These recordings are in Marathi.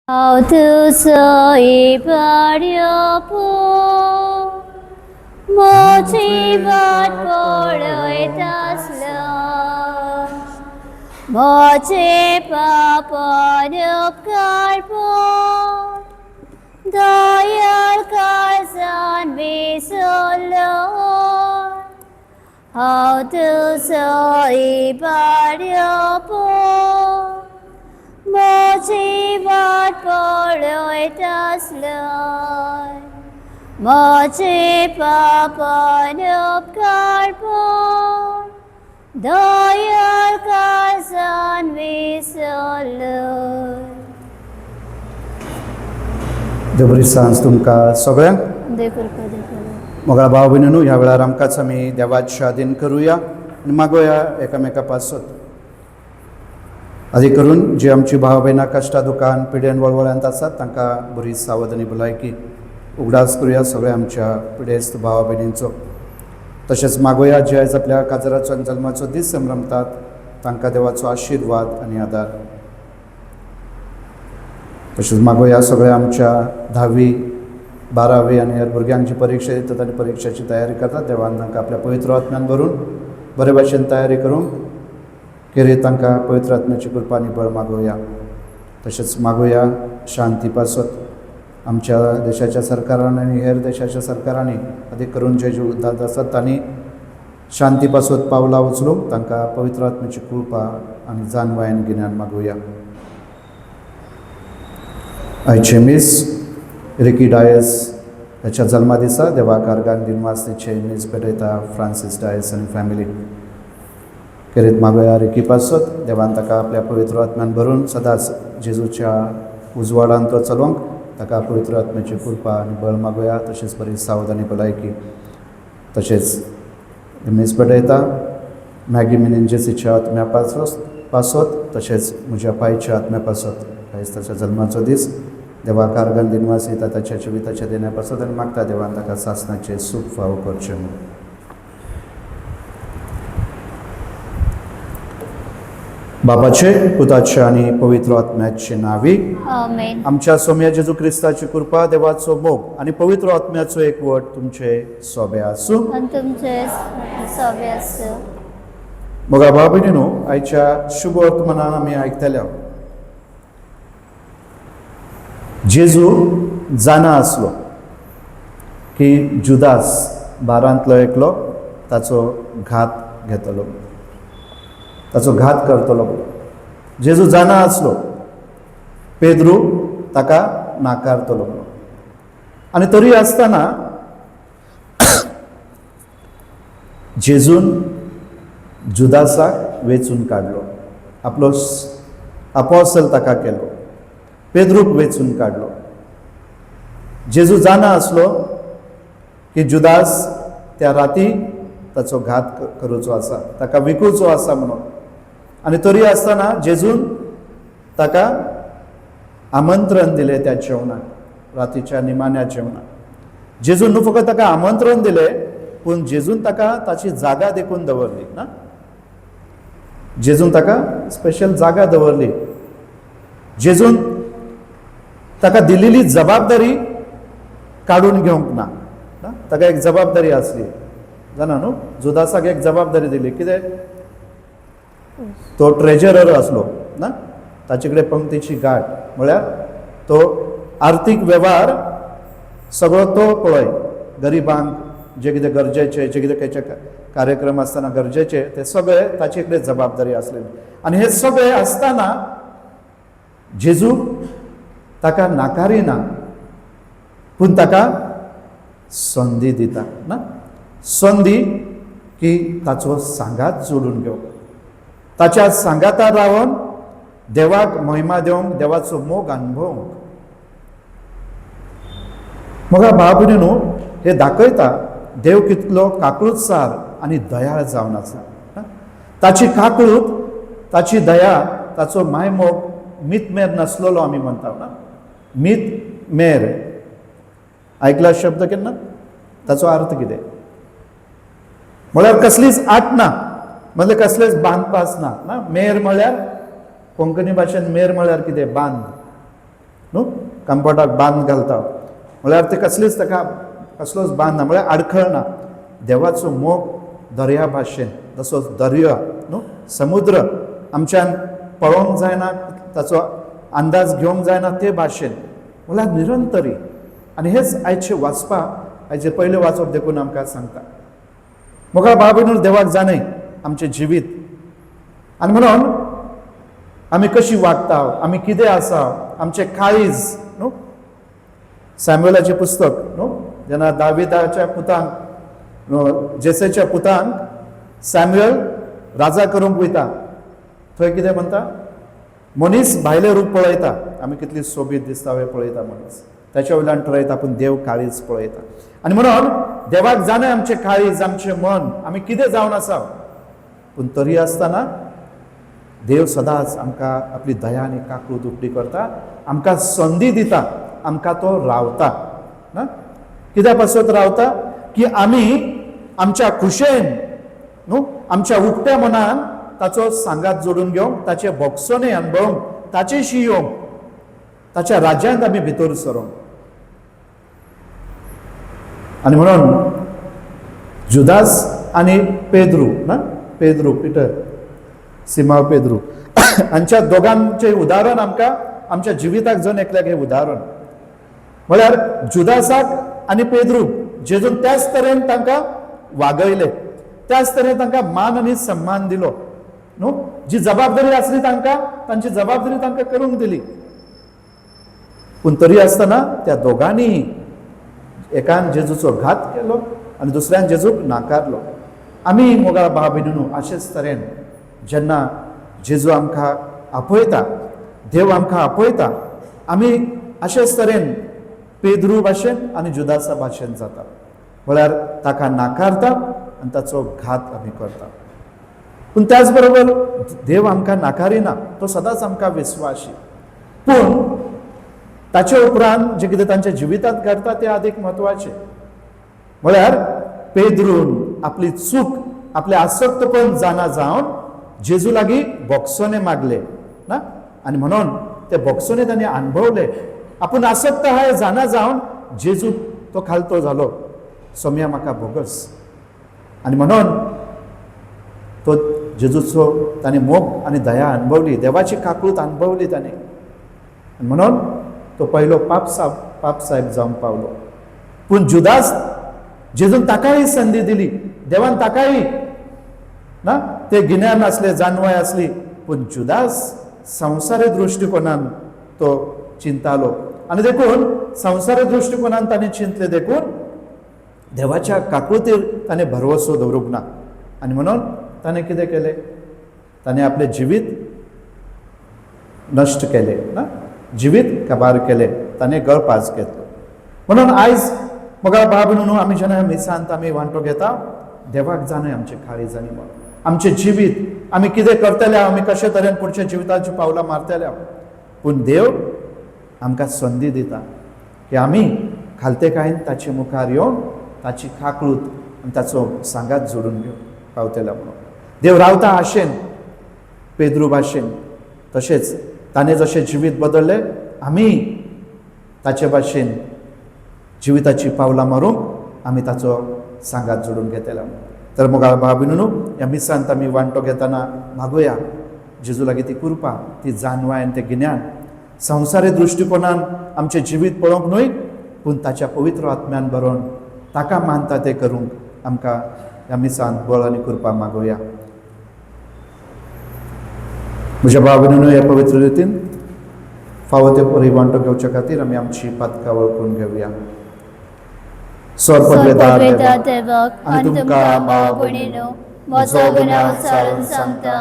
어두서이 버려보 모지밭 보러에 다슬러 모지밭 버렵갈보 다열갈산 비솔러 어두서이 버려보 모지밭 보러에 다슬러 모지밭 버렵갈보 다열갈산 비솔러. देवरी सांज तुमकां सगळ्यांक मोगळा भाव भयणीनो, ह्या वेळार आमकांच आमी देवाचें आदीन करुया आनी मागोया एकामेका पासत. आदी करून जी आमची भाव भयणां कश्टा दुखान पिड्यान वळवळ्यांत आसात तांकां बरी सावध आनी भलायकी उगडास करुया सगळ्या आमच्या पिडेस्त भावा भयणींचो. तशेंच मागोया जे आयज आपल्या काजराचो आनी जल्माचो दीस संभ्रमतात तांकां देवाचो आशिर्वाद आनी आदार. तशेंच मागोया सगळ्या आमच्या 10वी 12वी आनी हेर भुरग्यांक जी परिक्षा दितात आनी परिक्षेची तयारी करतात देवान तांकां आपल्या पवित्र आत्म्यान भरून बरे भाशेन तयारी करूंक खेरीत तांकां पवित्र आत्म्याची कृपा आनी बळ मागोया. तशेंच मागोया शांती पासत आमच्या देशाच्या सरकारान आनी हेर देशाच्या सरकारांनी अदीक करून जे युद्धांत आसात तांणी शांती पासत पावलां उचलूंक तांकां पवित्र आत्म्याची कृपा आनी जानवायन गिन्यान मागोया. आयचे मीस रिकी डायस ह्याच्या जल्मा दिसा देवाक आर्गान दिनवास तिचे मीस पेटयता फ्रांसीस डायस आनी फॅमिली. खेरीत मागोया रिकी पासत देवान ताका आपल्या पवित्र आत्म्यान भरून सदांच जेजूच्या उजवाडान तो चलोवंक ताका पवित्र आत्म्याची कृपा आनी बळ मागोया. तशेंच बरी सावध आनी भलायकी. तशेंच मीस पेटयता मॅगी मिनेंजेसीच्या आत्म्या पासत तशेंच म्हज्या पायच्या आत्म्या पासत आयज ताच्या जल्माचो दीस देवाक आर्गान दिनवास येता ताच्या जिविताच्या देण्या पासत आनी मागता देवान ताका सासणाचें सूख फावो करचें म्हूण. बापाचे पुताचे आनी पवित्र आत्म्याचे नावी आमेन. आमच्या सोम्या जेजू क्रिस्ताची कृपा देवाचो मोग आनी पवित्र आत्म्याचो एकवट तुमचे सोबे आसूं. आणि तुमचे सगळे आसूं. मोगा भाव भयणीनो, आयच्या शुभ वर्तमानान आमी आयकतल्या जेजू जाणा आसलो की जुदास 12तलो एकलो ताचो घात घेतलो, ताचो घात करतलो. जेजू जाणा आसलो पेद्रू ताका नाकारतलो आनी तरी आसतना जेजून जुदासाक वेचून काडलो, आपलो अपोस्तल ताका केलो, पेद्रूक वेचून काडलो. जेजू जाणा आसलो की जुदास त्या राती ताचो घात करूचो आसा, ताका विकूचो आसा म्हणून. आनी तरी आसतना जेजून ताका आमंत्रण दिलें त्या जेवणाक, रातीच्या निमाण्या जेवणाक. जेजून न्हू फकत ताका आमंत्रण दिलें पूण जेजून ताका ताची जागा देखून दवरली ना. जेजून ताका स्पेशल जागा दवरली. जेजून ताका दिलेली जबाबदारी काडून घेवंक ना. ताका एक जबाबदारी आसली जाणा न्हू. जुदासाक एक जबाबदारी दिली. कितें? तो ट्रेजरर आसलो ना, ताचे कडेन पंक्तीची गाठ म्हळ्यार तो आर्थीक वेव्हार सगळो तो पळय. गरिबांक जे कितें गरजेचे, जे कितें खंयचे कार्यक्रम आसतना गरजेचे ते सगळे ताचे कडेन जबाबदारी आसलेली. आनी हे सगळे आसतना जेजू ताका नाकारिना पूण ताका संदी दिता ना. संदी की ताचो सांगात जोडून घेवप, ताच्या सांगातार रावन देवाक महिमा दिवंक, देवाचो मोग अनुभवंक. मोगा भाव भयणीनो, हे दाखयता देव कितलो काकूळसार आनी दयाळ जावन आसा. ताची काकूळट, ताची दया, ताचो मायमोग मितमेर नासलेलो आमी म्हणटा ना. मितमेर आयकला शब्द केन्ना? ताचो अर्थ कितें? म्हळ्यार कसलीच आट ना, म्हणजे कसलेच बांदपास ना. मेर म्हळ्यार कोंकणी भाशेन मेर म्हळ्यार कितें? बांद न्हू कम्फर्टाक बांद घालता म्हळ्यार ते कसलीच ताका कसलोच बांद ना म्हळ्यार आडखळ ना. देवाचो मोग दर्या भाशेन जसो दर्या न्हू समुद्र आमच्यान पळोवंक जायना ताचो अंदाज घेवंक जायना ते भाशेन म्हळ्यार निरंतरी. आनी हेच आयचे वाचपाक आयचे पयले वाचप देखून आमकां सांगता. मोगा भाव भयणीनो देवाक जाणय आमचें जिवीत आनी म्हणून आमी कशी वागता आमी कितें आसा आमचें काळीज न्हू. सॅम्युएलाचें पुस्तक न्हू जेन्ना दाविदाच्या पुतांक जेसेच्या पुतांक सॅम्युएल राजा करूंक वयता थंय कितें म्हणटा मनीस भायलें रूप पळयता आमी कितली सोबीत दिसता हें पळयता मनीस त्याच्या वयल्यान ठरयता पूण देव काळीज पळयता. आनी म्हणून देवाक जाणय आमचें काळीज आमचें मन आमी कितें जावन आसा पूण तरी आसतना देव सदांच आमकां आपली दया आनी काकूट उक्ती करता आमकां संदी दिता आमकां तो रावता ना. कित्या पासत रावता की आमी आमच्या खुशेन न्हू आमच्या उक्त्या मनान ताचो सांगात जोडून घेवंक ताचे भोगसणे अणभवंक ताचेशी येवंक ताच्या राज्यांत आमी भितर सरोंक. आनी म्हणून जुदास आनी पेद्रू ना पेद्रू पिटर सिमाव पेद्रू हांच्या दोगांचें उदाहरण आमकां आमच्या जिविताक जण एकल्याक हें उदाहरण म्हळ्यार जुदासाक आनी पेद्रू जेजून त्याच तरेन तांकां वागयले त्याच तरेन तांकां मान आनी सन्मान दिलो न्हू. जी जबाबदारी आसली तांकां तांची जबाबदारी तांकां करूंक दिली पूण तरी आसतना त्या दोगांनी एकान जेजूचो घात केलो आनी दुसऱ्यान जेजूक नाकारलो. आमी मोगा भाव भयणीनो अशेंच तरेन जेन्ना जेजू आमकां आपयता देव आमकां आपयता आमी अशेंच तरेन पेद्रू भाशेन आनी जुदासा भाशेन जाता म्हळ्यार ताका नाकारता आनी ताचो घात आमी करता. पूण त्याच बरोबर देव आमकां नाकारिना तो सदांच आमकां विस्वाशी. पूण ताचे उपरांत जे कितें तांच्या जिवितांत घडटा तें अदीक म्हत्वाचें म्हळ्यार पेद्रून आपली चूक आपलें आसक्तपण जाणा जावन जेजू लागीं भोगसणे मागले ना. आनी म्हणून ते भोगसणे तांणी अणभवले आपूण आसक्त आहा हें जाणा जावन जेजू तो खालतो जालो सोम्या म्हाका भोगस. आनी म्हणून तो जेजूचो ताणें मोग आनी दया अणभवली देवाची काकूट अणभवली ताणें. आनी म्हणून तो पयलो पाप साहेब जावन पावलो. पूण जुदास जेजून ताकाय संदी दिली देवान ताकाय ना ते गिन्यान आसले जाणवाय आसली पूण जुदास संवसारी दृश्टिकोनान तो चिंतालो आनी देखून संवसारी दृश्टिकोनान ताणें चिंतले देखून देवाच्या काकुळेर ताणें भरवसो दवरूंक ना. आनी म्हणून ताणें कितें केलें ताणें आपलें जिवीत नश्ट केलें ना जिवीत काबार केलें ताणें गळपास घेतलो. म्हणून आयज मोगा भाव भयणीनो आमी जेन्ना मिसांत आमी वांटो घेता देवाक जाणय आमचें काळीज आनी मन आमचें जिवीत आमी कितें करतले आमी कशे तरेन पुढच्या जिविताची पावलां मारतले पूण देव आमकां संदी दिता की आमी खालतेकायेन ताचे मुखार येवन ताची काकूट आनी ताचो सांगात जोडून घेवंक पावतले म्हणून. देव रावता आशेन पेद्रू भाशेन तशेंच ताणें जशें जिवीत बदललें आमी ताचे भाशेन जिविताची पावलां मारूंक आमी ताचो सांगात जोडून घेतला. तर मोगा भाव भयणीनो ह्या मिसांत आमी वांटो घेतना मागोया जेजू लागीं ती कृपा ती जाणवाय आनी तें गिन्यान संवसारी दृश्टिकोनान आमचें जिवीत पळोवंक न्हय पूण ताच्या पवित्र आत्म्यान भरोवन ताका मानता तें करूंक आमकां ह्या मिसांत बळ आनी कृपा मागोया. म्हज्या भाव भयणीनो ह्या पवित्र रितीन फावो ते परी वांटो घेवचे खातीर आमी आमची पातकां वळखून घेवया. स्वर्गवेदार देवाक आनी तुमकां भाव भयणीनो म्हजो गुन्यांव सारून सांगता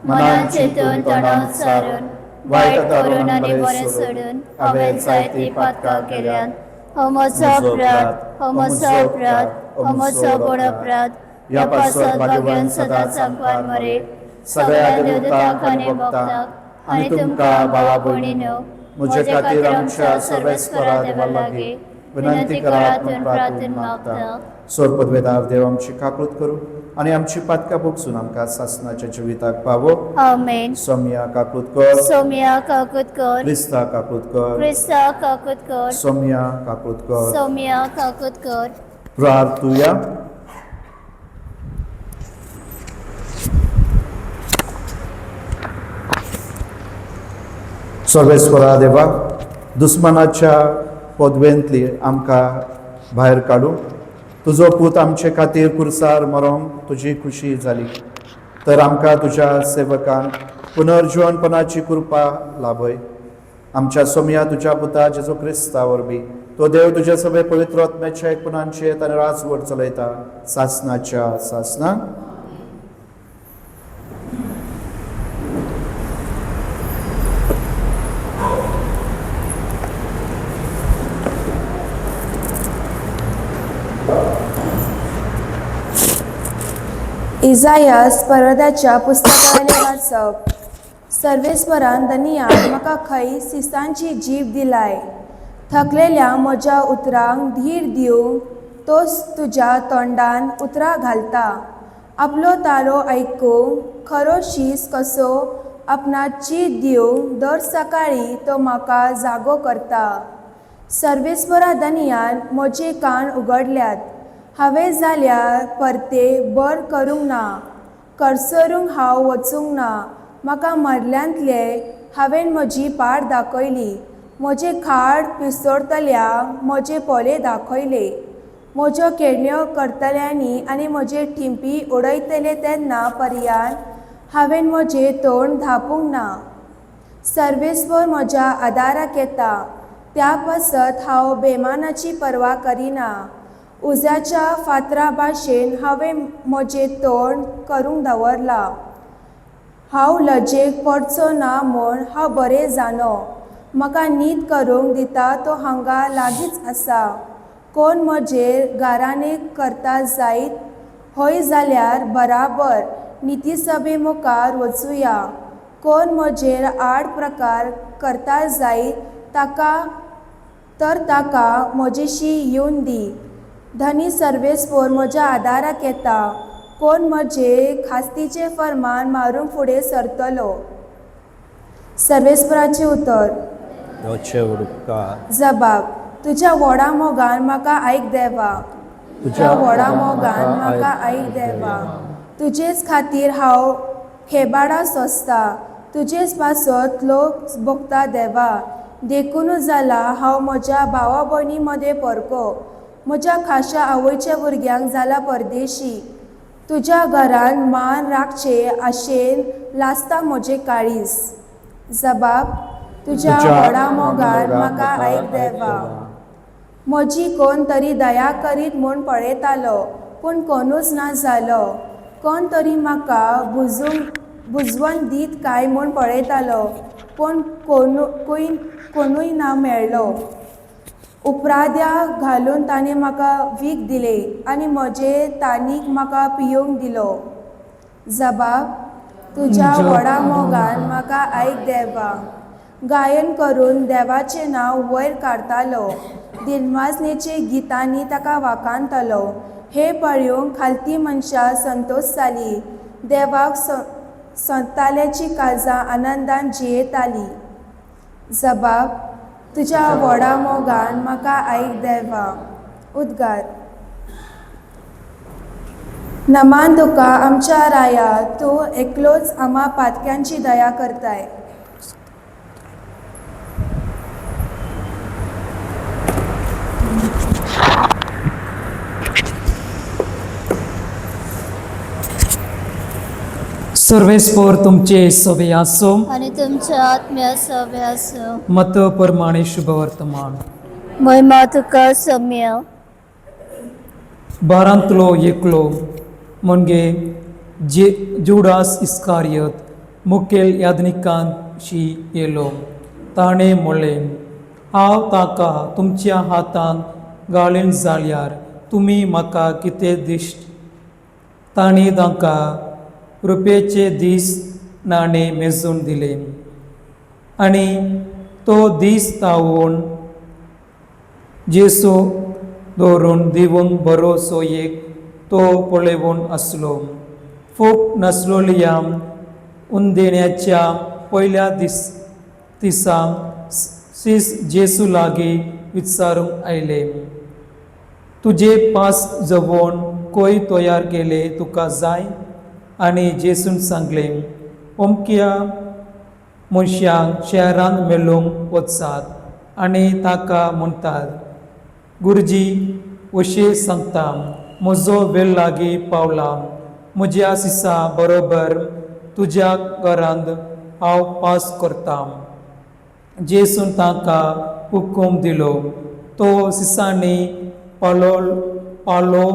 मनान चिंतून तोंडान सारून वायट करून आनी बरें सोडून हांवें जायतीं पातकां केल्यात. हो म्हजो अपराध हो म्हजो अपराध हो म्हजो व्हड अपराध. ह्या पासत भाग्यान सदांच सांगपार मरे सगळ्या देवतांक आनी भक्तांक आनी तुमकां भावा भयणीनो म्हजे खातीर आमच्या सर्वेस्परा देवा लागीं विनंती करात म्हूण प्रार्थना मागता. स्वर्गवेदार देव आमची काकूट करूं आनी आमची पातकां भोगसून आमकां सासणाच्या जिविताक पावो. आमेन. Saumya Kakutkar, Saumya Kakutkar, Krista Kakutkar, Krista Kakutkar, Saumya Kakutkar. सौम्या काकुतकर. प्रार्थुया. सर्वेस्वरा देवा, दुस्मनाच्या पदवेंतली आमकां भायर काडून तुजो पूत आमचे खातीर कुर्सार मरोंक तुजी खुशी जाली, तर आमकां तुज्या सेवकांक पुनर्जीवनपणाची कृपा लाभय. आमच्या सोम्या तुज्या पुता जेजू क्रिस्ता वरवीं तो देव तुजे सगळे पवित्र आत्म्याच्या एकपणाचेर आनी राजवट चलयता सासणाच्या सासणाक. इजायास परदाच्या पुस्तकाले वाचप. सर्वेस्वरान दनियान म्हाका खंय सिसांची जीब दिलाय. थकलेल्या म्हज्या उतरांक धीर दिवंक तोच तुज्या तोंडान उतरां घालता. आपलो तारो आयकूंक खरो शीस कसो आपणाची दिवंक दर सकाळी तो म्हाका जागो करता. सर्वेस्वरा दनियान म्हजे कान उगडल्यात. हांवें जाल्यार परते बर करूंक ना, करसरूंक हांव वचूंक ना. म्हाका मरल्यांतले हांवें म्हजी पाड दाखयली. म्हजे खाड पिसोडतल्यांक म्हजे पोले दाखयले. म्हज्यो केण्यो करतल्यांनी आनी म्हजे ठिंपी उडयतले तेन्ना पर्यान हांवें म्हजें तोंड धांपूंक ना. सर्वेस्वर म्हज्या आदाराक येता, त्या पासत हांव बेमानाची पर्वा करिना. उज्याच्या फातरा भाशेन हांवें म्हजें तोंड करूंक दवरलां. हांव लजेक पडचो ना म्हूण हांव बरें जानो. म्हाका न्हीद करूंक दिता तो हांगा लागींच आसा. कोण म्हजेर गाराणें करता जायत, हय जाल्यार बराबर नितीसभे मुखार वचुया. कोण म्हजेर आड प्रकार करता जायत ताका म्हजेशी येवन दी. धनी सर्वेस्वर म्हज्या आदाराक येता. कोण म्हजे खास्तीचे फर्मान मारूंक फुडें सरतलो. सर्वेस्वराचें उतर. जबाब. तुज्या व्हडा मोगान म्हाका आयक देवा. तुज्या व्हडा मोगान म्हाका आयक देवा. तुजेच खातीर हांव हेबाडा सोंसता. तुजेच पासत लोक भोगता देवा. देखून जाला हांव म्हज्या भावा भयणी मदें परको. म्हज्या खाशा आवयच्या भुरग्यांक जाला परदेशी. तुज्या घरान मान राखचे आशेन लासता म्हजें काळीज. जबाब. तुज्या व्हडा मोगान म्हाका आयक देवा. म्हजी कोण तरी दया करीत म्हूण पळयतालो, पूण कोणूच ना जालो. कोण तरी म्हाका बुजवण दीत काय म्हूण पळयतालो, पूण कोणूय ना मेळ्ळो. उपराद्या घालून ताणें म्हाका वीख दिले आनी म्हजे तानीक म्हाका पियोंक दिलो. जबाब. तुज्या व्हडा मोगान म्हाका आयक देवा. गायन करून देवाचें नांव वयर काडतालो. दिनवासनेचे गितांनी ताका वाखाणतलो. हे पळोवंक खालती मनशां संतोश जाली. देवाक संताल्याची काळजां आनंदान जियेताली. जबाब. तुज्या व्हडा मोगान म्हाका आयक देवा. उद्गार. नमान तुका आमच्या राया, तूं एकलोच आम्हा पातक्यांची दया करताय. सर्वेस्वर तुमचे सवे आसो. आणि तुमच्या आत्म्या सवे असो. मत परमाणे शुभवर्तमान. महिमा तुका सौम्य. बारांतलो एकलो म्हणजे जुडास इस्कारियत मुखेल याज्ञिकांशी येलो. ताणें म्हणलें, हांव ताका तुमच्या हातांत घालीन जाल्यार तुमी म्हाका कितें दिश्ट. तांणी तांकां रुपयेचे दीस नाणे मेजून दिले आनी तो दीस तावून जेसो दवरून दिवंक बरो सोयेक तो पळवून असलो. फूक नसलोल्या उंदेण्याच्या पहिल्या दिसा सीस जेसू लागी विचारूंक आयले, तुझे पास जवून कोय तयार केले तुका जाय? आनी जेसून सांगले, अमक्या मनशाक शहरांत मेळूंक वचात आनी ताका म्हणटात, गुरुजी अशें सांगता, म्हजो वेळ लागीं पावला, म्हज्या सिसा बरोबर तुज्या घरांत हांव पास करतां. जेसून ताका हुकूम दिलो. तो सिसांनी पालो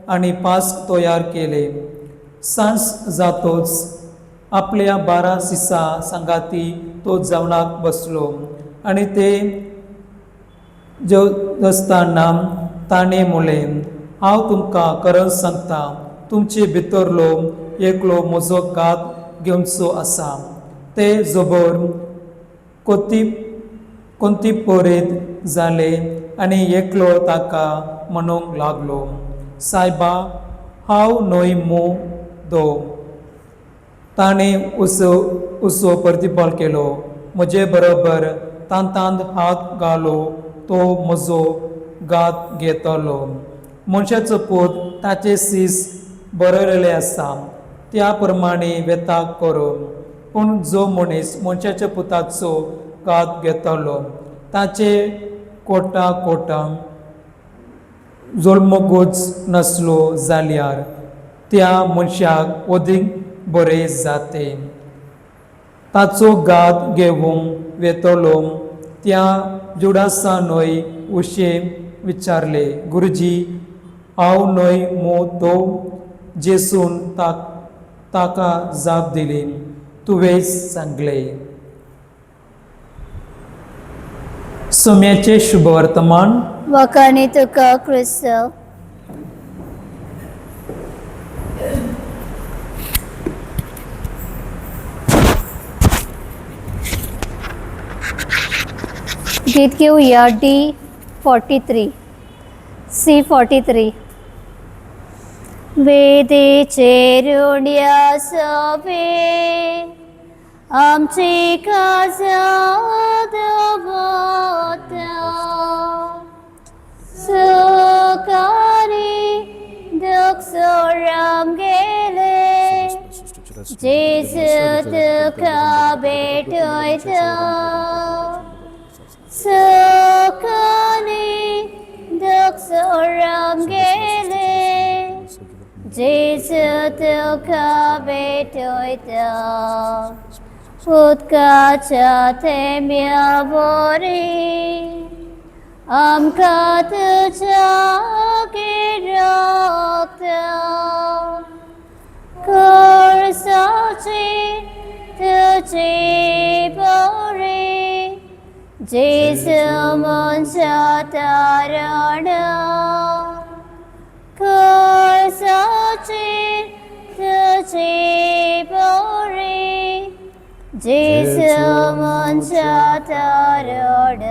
आनी पास तयार केले. सांज जातोच आपल्या 12 सिसा सांगाती तो जेवणाक बसलो. आनी ते जेवतना ताणें म्हणलें, हांव तुमकां खरें सांगता, तुमचे भितरलो एकलो म्हजो गात घेवचो आसा. ते जबर कोणती परीत जाले आनी एकलो ताका म्हणूंक लागलो, सायबा, हांव न्हय दो. ताणें उसो प्रतिपाल केलो, म्हजे बरोबर तांतांत हात घालो तो म्हजो गात घेतलो. मनशाचो पूत ताचे सीस बरयलेले आसा त्या प्रमाणे वेताक करून, पूण जो मनीस मनशाच्या पुताचो गात घेतलो ताचे कोटा जल्मगूच नसलो जाल्यार त्या मनशाक अदीक बरें जाते. ताचो गात घेवंक वेतलो त्या जुडासानय अशें विचारले, गुरुजी, हांव न्हय दो? जेसून ताका जाप दिली, तुवें सांगले. सोम्याचे शुभवर्तमान. वखाणी तुका क्रिस्त. गीत घेऊया D43 C43. वेदेचे ऋण्या सभे आमची काजा दवता, सुकारी दुख सोडून गेले, जेजू तुका भेटयता. सुखाने दुख सोडून गेले, जेजू तुका भेटयता. उदकाच्या थेंब्या वरी आमकां तुज्या गिराता. कोळसाची तुजी बरी, जेजू मनशा तारण. कोळसाची तुजी बरी, जेजू मनशा तारण.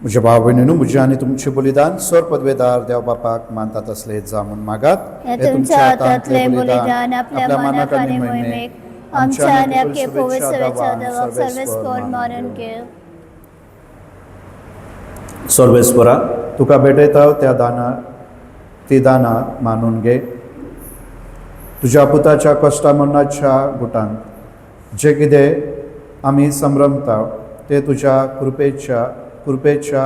म्हज्या भाव भयणीनो, म्हजें आनी तुमचें बलिदान सर पदवेदार देव बापाक मानतात असले जामून मागात. हे तुमच्या हातांतले बलिदान आपल्या मनाक आनी मोहिमेक आमच्या नेमके पवित्र सेवेच्या देवाक सर्वेस्पर मारून घेव. सर्वेस्परा, तुका भेटयता ती दाना मानून घे. तुज्या पुताच्या कश्टा मरणाच्या गुटांत जे कितें आमी संभ्रमता ते तुज्या कृपेच्या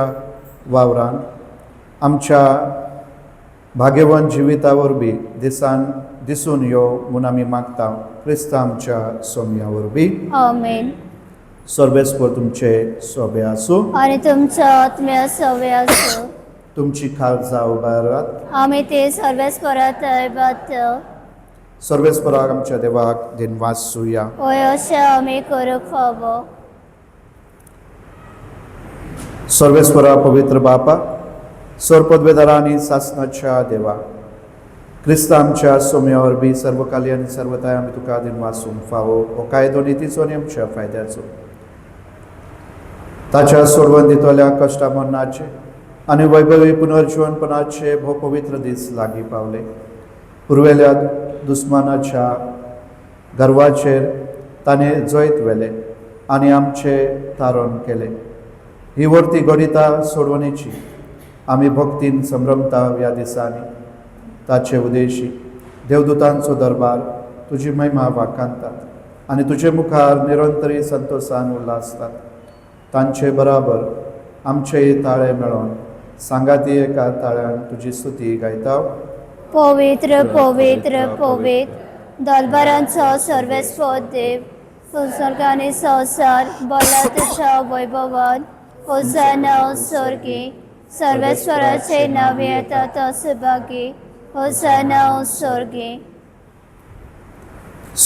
वावरान आमच्या भाग्यवान जिविता वरवीं दिसून यो म्हूण आमी मागता. क्रिस्त आमच्या सोम्या वरवीं. आमेन. सर्वेस्पर तुमचे सोबे आसूं आनी तुमच्या आत्म्या सवे आसूं. तुमची खालसा उबारात. आमी ते सर्वेस्परात ऐबात. सर्वेस्पराक आमच्या देवाक दिनवास सुया. होय अशें आमी करूंक फावो. सर्वेस्परा पवित्र बापा, सर पदवेदारा आनी सासणाच्या देवा, क्रिस्त आमच्या सोम्या वरवीं सर्वकाली आनी सर्वताय आमी तुका दिनवासूंक फावो. हो कायदो नितीचो आनी आमच्या फायद्याचो. ताच्या सोडवण दितल्या कश्टा मरणाचे आणि वैभवी पुनर्जीवनपणाचे भोव पवित्र दीस लागीं पावले. पुर्वेल्या दुस्मानाच्या गर्वाचेर ताणें जैत वेले आनी आमचे तारण केले. ही वर्ती घडिता सोडवणेची आमी भक्तीन संभ्रमता ह्या दिसांनी. ताचे उदेशी देवदूतांचो दरबार तुजी महिमा वाखाणतात आनी तुजे मुखार निरंतरी संतोषान उल्हासतात. तांचे बराबर आमचेय ताळे मेळोन सांगाती एका ताळ्यान तुजी स्तुती गायता. पवित्र पवित्र पवित्र दरबारांचो सर्वेस्व देव, संसर्ग आनी संसार भरला तुज्या वैभवान. होसाना स्वर्गी, सर्वेश्वराचे नावे येता तो सुभागी. होसाना स्वर्गी.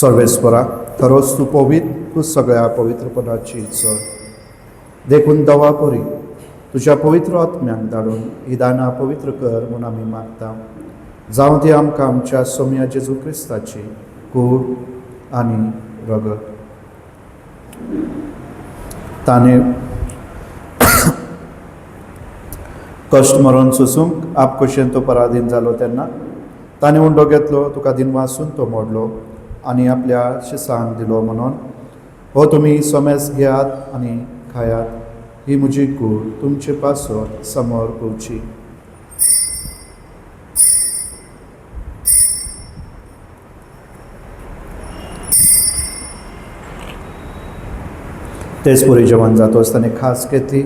सर्वेस्परा, खरोच तूं पवित्र, तूं सगळ्या पवित्रपणाची चड. देखून दवापुरी तुज्या पवित्र आत्म्याक धाडून ही दानां पवित्र कर म्हूण आमी मागता. जावं ती आमकां आमच्या सोम्या जेजू क्रिस्ताची कूड आनी रगत. ताणें कश्ट मरून सुसूंक आप कशें तो पराधीन जालो तेन्ना ताणें उंडो घेतलो, तुका दिनवासून तो मोडलो आनी आपल्या शिसांक दिलो म्हणून. हो तुमी सोमेस घेयात आनी खायात, ही म्हजी कूड तुमचे पासत समोर पोवची. तेच पुरी जेवण जातोच ताणें खास घेतली,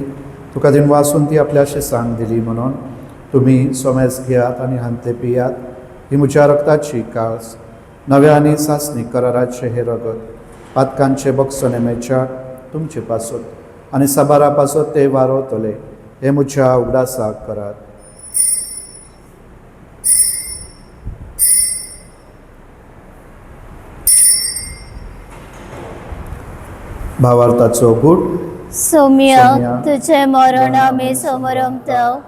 तुका दिनवासून ती आपल्या शिसांक दिली म्हणून. तुमी सोमेस घेयात आनी हांतले पियात, ही म्हज्या रक्ताची काळस, नव्या आनी सासणी कराराचे हे रगत. पातकांचे बक्स नेमेच्या तुमचे पासत आनी साबारा पासत ते वारोतले, हे म्हज्या उगडासाक करात. भावार्थाचो गूट. सौम्य तुझे मरण आमी समरमताव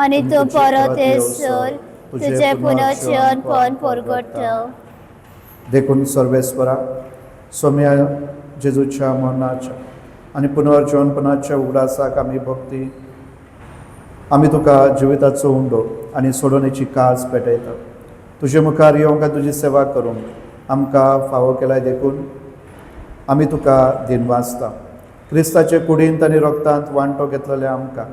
आनी तूं परत येसर तुझे पुनर्जीवन पण परगटताव. देखून सर्वेस्परा, सोम्या जेजूच्या मरणाच्या आनी पुनर्जीवनपणाच्या उगडासाक आमी भक्ती आमी तुका जिविताचो उंडो आनी सोडवणेची कास पेटयता. तुजे मुखार येवंक आनी तुजी सेवा करूंक आमकां फावो केलाय. देखून आमी तुका दिनवासता. क्रिस्ताचे कुडींत आनी रक्तांत वांटो घेतलेल्या आमकां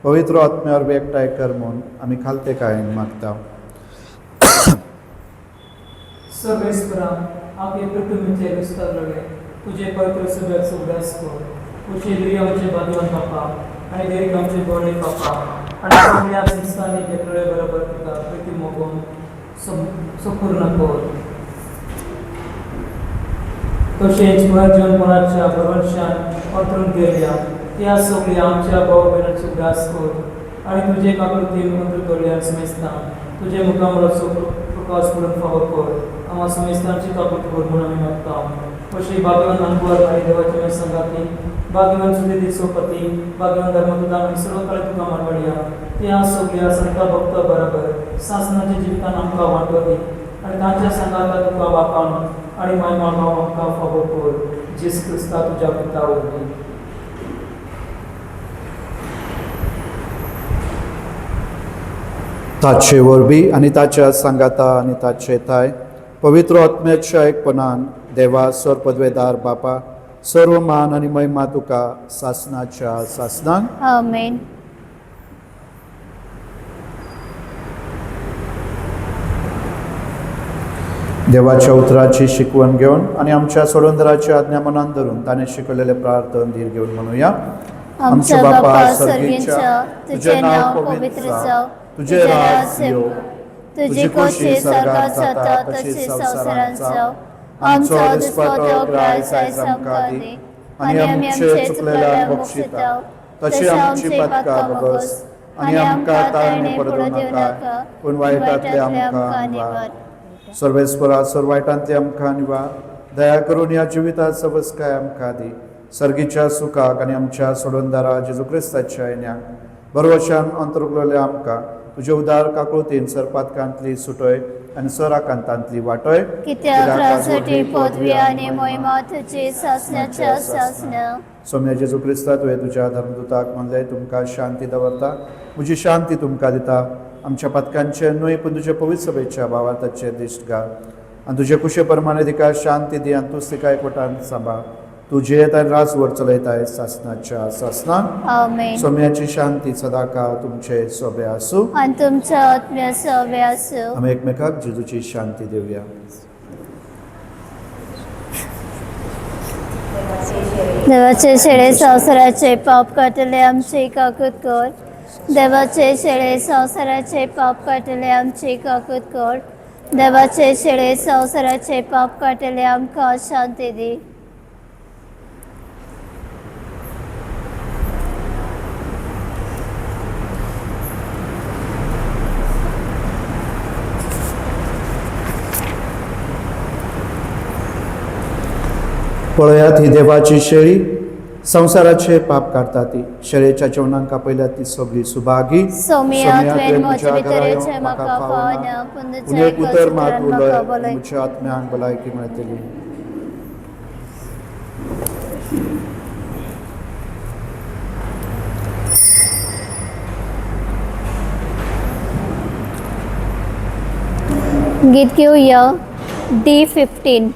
पवित्र आत्म्यावर एकठांय कर म्हूण आमी खालतेकायेन मागता. सर्वेस्परा, आपले पृथ्वीचे विस्तार लगे तुझे पवित्र सगळ्याचो उदास कर. तुझे लिरी आमचे बांदवान बापा आनी देरीक आमचे गोडे बापा आनी सगळ्या संस्थांनी घेतले बरोबर तुका प्रिती मोगून संपूर्ण कर. तशेंच पुनर्जीवनपणाच्या भरवशान अंतरून गेल्या त्या सगळ्या आमच्या भाव भयणांचो उदास कर आनी तुजे काकृतीन अंतर कडल्यान समेस्ता तुजे मुखामळाचो प्रकाश पडून फावो कर. आम्हा समेस्तांची काकृती कर म्हूण आमी मागता. अशी भाग्यवान अनुभव आनी देवाचे संगाती, भाग्यवान सुदी सोपती, भाग्यवान धर्मदूतान आनी सर्व काळी तुका मानवडया त्या सगळ्या संता भक्ता बरोबर सासनाच्या जिवितान आमकां वांटो दी आनी तांच्या संगाता तुका वाखाण आनी महिमा भाव आमकां फावो कर. जेस क्रिस्ता तुज्या पिता वरवीं. ताचे वरवीं आनी ताच्या सांगाता आनी ताचे थाय पवित्र आत्म्याच्या एकपणान देवा सर पदवेदार बापा सर्व मान आनी महिमा तुका सासनाच्या सासनान. आमेन. देवाच्या उतराची शिकवण घेवन आनी आमच्या सोडवंदराची आज्ञा मनान धरून ताणें शिकयलेले प्रार्थन धीर घेवन म्हणुया. आमच्या बापा सर्गींच्या तुझे नाव पवित्र जाव, तुझे राज येवं, तुझी खोशी स्वर्गात जाता तशी संवसारांत जाव. आमचो दिसपतो प्रायस आयज आमकां दी आनी आमी आमचे चुकलेल्यांक बक्षिताव, तशी आमची पातकां बगस आनी आमकां ताळणी पडूं नाका पूण वायटांतले आमकां निवार. सर्वेस्परा, सर्वायटांतले आमकां निवार. दया करून ह्या जिवितात सबसकाय आमकां दी. सर्गीच्या सुखाक आनी आमच्या सोडवंदारा जेजू क्रिस्ताच्या येण्याक बरोवशान अंतरुगलेल्या आमकां तुजे उदार काकुळतीन सरपातकांतली सुटय आनी सराकांतांतली वाटोय कित्याक राजवटी पदवी आनी मोहिमा तुजी सासण्याच्या सासना सोम्या जेजू क्रिस्ता तुवें तुज्या धर्मदुताक म्हणलें तुमकां शांती दवरता म्हजी शांती तुमकां दिता आमच्या पथकांचे न्हय पूण तुजे पवित्र सभेच्या भावार्थाचे दिश्ट घाल आनी तुजे कुशे प्रमाणे तिका शांती दी आनी तूंच तिका एकवटान सांबाळ तूं जियेत आनी रास वर चलयताय सासनाच्या सासना आमेन सोम्याची शांती सदा काळ तुमचे सोबे आसूं आनी तुमच्या आत्म्या सवे आसूं आमी एकमेकाक जेजूची शांती दिवया देवाचे शेळे संवसाराचे पाप काटले आमचे काकूत कर देवाचे शेळे संवसाराचे पाप काटले आमचे काकूत कर देवाचे शेळे संवसाराचे पाप काटले आमकां शांती दी पळयात ही देवाची शेळी संवसाराचे पाप काडटा ती शेळेच्या जेवणांक आपयल्या ती सगळी सुभागी सोमिया तुवें म्हज्या भितरेचे म्हाका पावना पूण तुज्या एक उतर मात एकच म्हाका उलय भलायकी म्हज्या आत्म्यांक भलायकी मेळटली गीत घेवया D15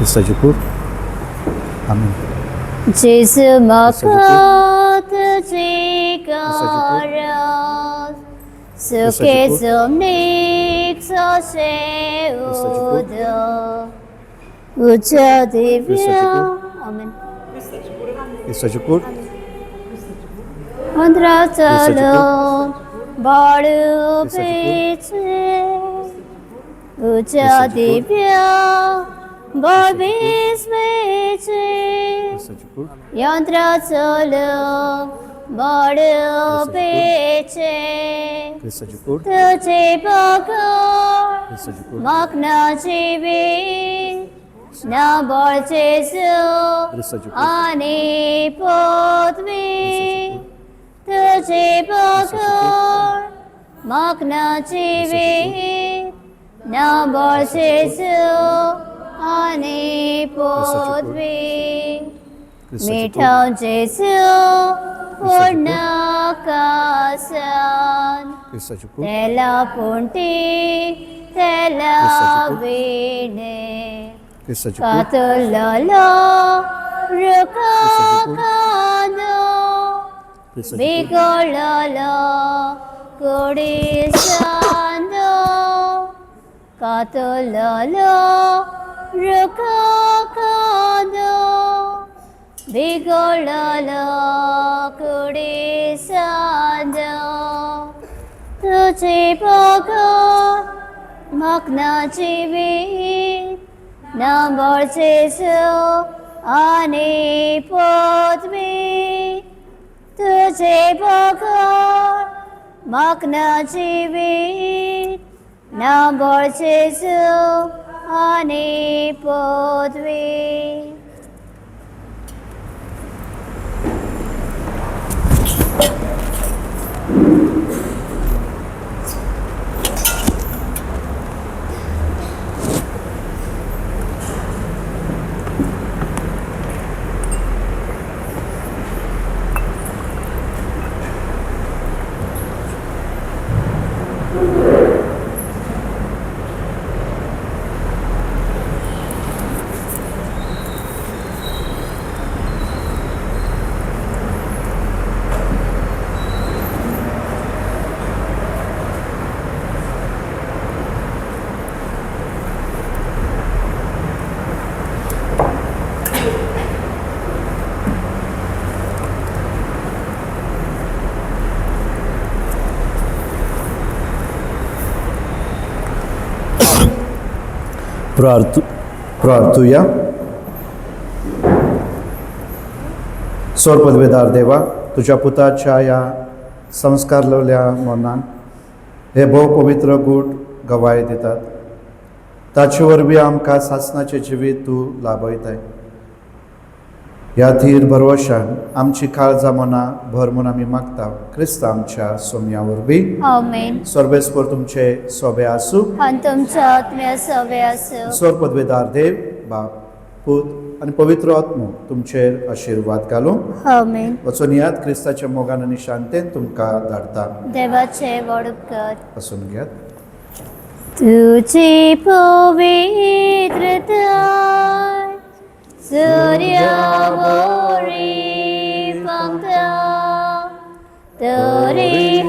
सजपूर आमीन जेजू म्हाका तुजी गरज सुखे जमनीक जशें उदक उज्या दिव्या आमेन सजपूर अंतराचलो बाळू पेचे उज्या दिव्या बावीस मेचे सजपूर यंत्राचलो बाळू पेचे सजपूर तुझे बगर सजपूर मागनाची बी ना बळचेजू आनी पदवी तुझे बगर मागनाची बी ना बळचेजू आनी पदवी मिठाव जेजू पूर्ण कासान सजपूर तेला पुंटी तेला विणे सजपूर कातुललो रुका कानो बिगळलो कुडी सांदो कातुललो रुका कानो बिगळलो कुडी सांदो तुझे बगर मग्नाची वीट नंबरचे आनी पदवी तुझे बगर मग्नाची वीट नंबरचे आनी पदवी प्रार्थूया स्वर पदवेदार देवा तुझ्या पुताच्या या संस्कारलेल्या मनान हे भोव पवित्र गूट गवाय दितात ताचे वरवीं आमकां सासणाचें जिवीत तूं लाभयताय ह्या थीर भरवशान आमची काळजां मना भर म्हूण आमी मागता क्रिस्त आमच्या सोम्या वरवीं आमेन. सर्वेस्पर तुमचे सोबे आसूं आनी तुमच्या आत्म्या सवे आसूं. ईश्वर पदवेदार देव बाप पूत आनी पवित्र आत्मो तुमचेर आशिर्वाद घालूं. आमेन. वचून यात क्रिस्ताच्या मोगान आनी शांतेन तुमकां धाडटा. देवाचे व्हड उपकार. वचून घेयात. तुझी पवित्रता सूर्यावरी पंखा तरी